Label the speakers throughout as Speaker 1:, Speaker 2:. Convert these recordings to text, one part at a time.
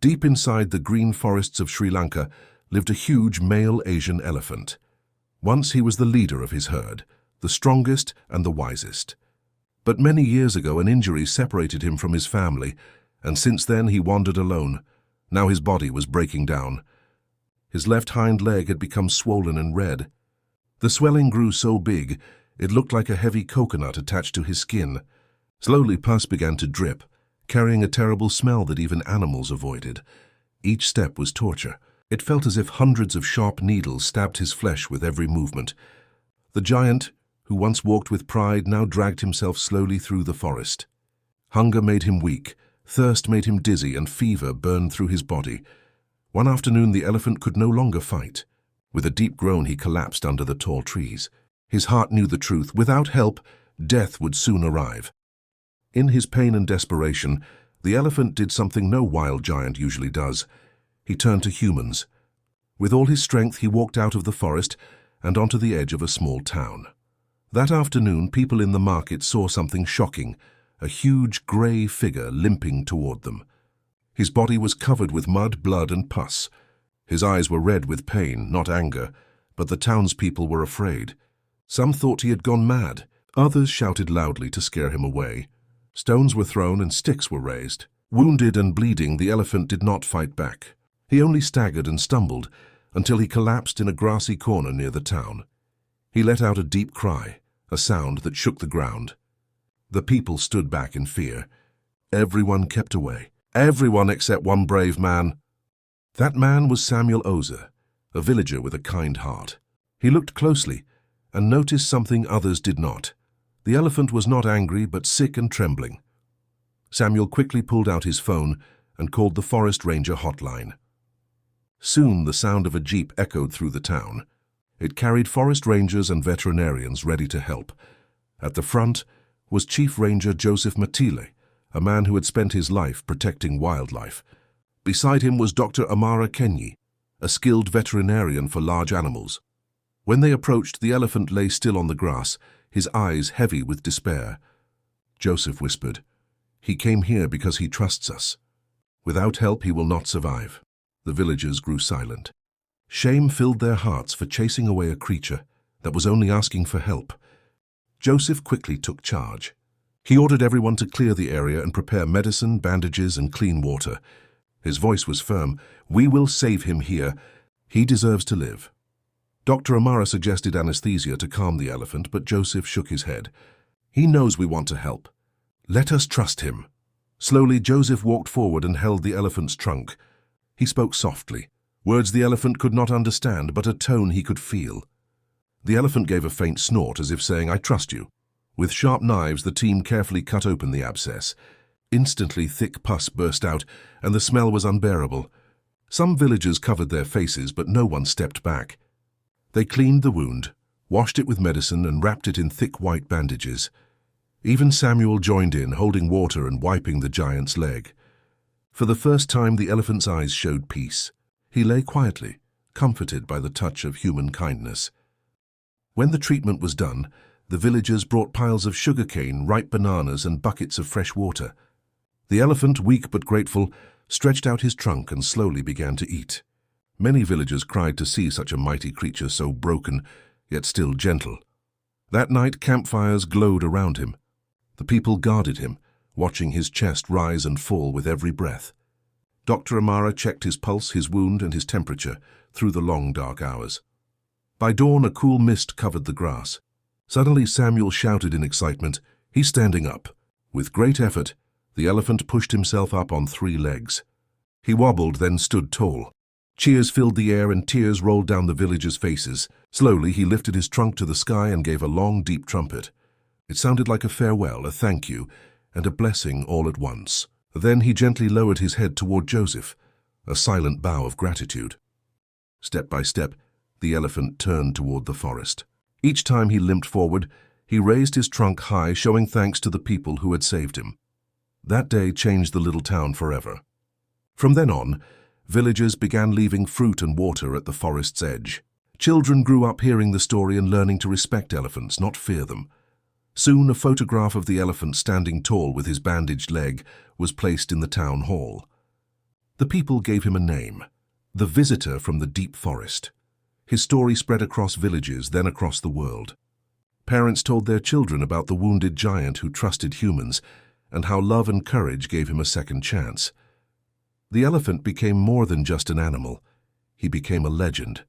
Speaker 1: Deep inside the green forests of Sri Lanka lived a huge male Asian elephant. Once he was the leader of his herd, the strongest and the wisest. But many years ago an injury separated him from his family, and since then he wandered alone. Now his body was breaking down. His left hind leg had become swollen and red. The swelling grew so big, it looked like a heavy coconut attached to his skin. Slowly pus began to drip, carrying a terrible smell that even animals avoided. Each step was torture. It felt as if hundreds of sharp needles stabbed his flesh with every movement. The giant, who once walked with pride, now dragged himself slowly through the forest. Hunger made him weak, thirst made him dizzy, and fever burned through his body. One afternoon the elephant could no longer fight. With a deep groan he collapsed under the tall trees. His heart knew the truth. Without help, death would soon arrive. In his pain and desperation, the elephant did something no wild giant usually does. He turned to humans. With all his strength he walked out of the forest and onto the edge of a small town. That afternoon people in the market saw something shocking, a huge grey figure limping toward them. His body was covered with mud, blood and pus. His eyes were red with pain, not anger, but the townspeople were afraid. Some thought he had gone mad. Others shouted loudly to scare him away. Stones were thrown and sticks were raised. Wounded and bleeding, the elephant did not fight back. He only staggered and stumbled until he collapsed in a grassy corner near the town. He let out a deep cry, a sound that shook the ground. The people stood back in fear. Everyone kept away. Everyone except one brave man. That man was Samuel Ozer, a villager with a kind heart. He looked closely and noticed something others did not. The elephant was not angry, but sick and trembling. Samuel quickly pulled out his phone and called the forest ranger hotline. Soon the sound of a jeep echoed through the town. It carried forest rangers and veterinarians ready to help. At the front was Chief Ranger Joseph Matile, a man who had spent his life protecting wildlife. Beside him was Dr. Amara Kenyi, a skilled veterinarian for large animals. When they approached, the elephant lay still on the grass, his eyes heavy with despair. Joseph whispered, "He came here because he trusts us. Without help he will not survive." The villagers grew silent. Shame filled their hearts for chasing away a creature that was only asking for help. Joseph quickly took charge. He ordered everyone to clear the area and prepare medicine, bandages, and clean water. His voice was firm. "We will save him here. He deserves to live." Dr. Amara suggested anesthesia to calm the elephant, but Joseph shook his head. "He knows we want to help. Let us trust him." Slowly, Joseph walked forward and held the elephant's trunk. He spoke softly, words the elephant could not understand, but a tone he could feel. The elephant gave a faint snort, as if saying, "I trust you." With sharp knives, the team carefully cut open the abscess. Instantly, thick pus burst out, and the smell was unbearable. Some villagers covered their faces, but no one stepped back. They cleaned the wound, washed it with medicine, and wrapped it in thick white bandages. Even Samuel joined in, holding water and wiping the giant's leg. For the first time, the elephant's eyes showed peace. He lay quietly, comforted by the touch of human kindness. When the treatment was done, the villagers brought piles of sugarcane, ripe bananas, and buckets of fresh water. The elephant, weak but grateful, stretched out his trunk and slowly began to eat. Many villagers cried to see such a mighty creature, so broken, yet still gentle. That night, campfires glowed around him. The people guarded him, watching his chest rise and fall with every breath. Dr. Amara checked his pulse, his wound, and his temperature through the long, dark hours. By dawn, a cool mist covered the grass. Suddenly, Samuel shouted in excitement, "He's standing up." With great effort, the elephant pushed himself up on 3 legs. He wobbled, then stood tall. Cheers filled the air and tears rolled down the villagers' faces. Slowly, he lifted his trunk to the sky and gave a long, deep trumpet. It sounded like a farewell, a thank you, and a blessing all at once. Then he gently lowered his head toward Joseph, a silent bow of gratitude. Step by step, the elephant turned toward the forest. Each time he limped forward, he raised his trunk high, showing thanks to the people who had saved him. That day changed the little town forever. From then on, villagers began leaving fruit and water at the forest's edge. Children grew up hearing the story and learning to respect elephants, not fear them. Soon a photograph of the elephant standing tall with his bandaged leg was placed in the town hall. The people gave him a name, the visitor from the deep forest. His story spread across villages, then across the world. Parents told their children about the wounded giant who trusted humans and how love and courage gave him a second chance. The elephant became more than just an animal. He became a legend,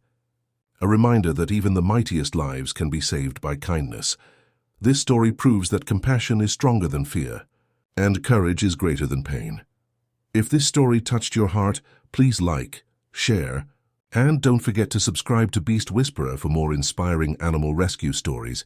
Speaker 1: a reminder that even the mightiest lives can be saved by kindness. This story proves that compassion is stronger than fear, and courage is greater than pain. If this story touched your heart, please like, share, and don't forget to subscribe to Beast Whisperer for more inspiring animal rescue stories.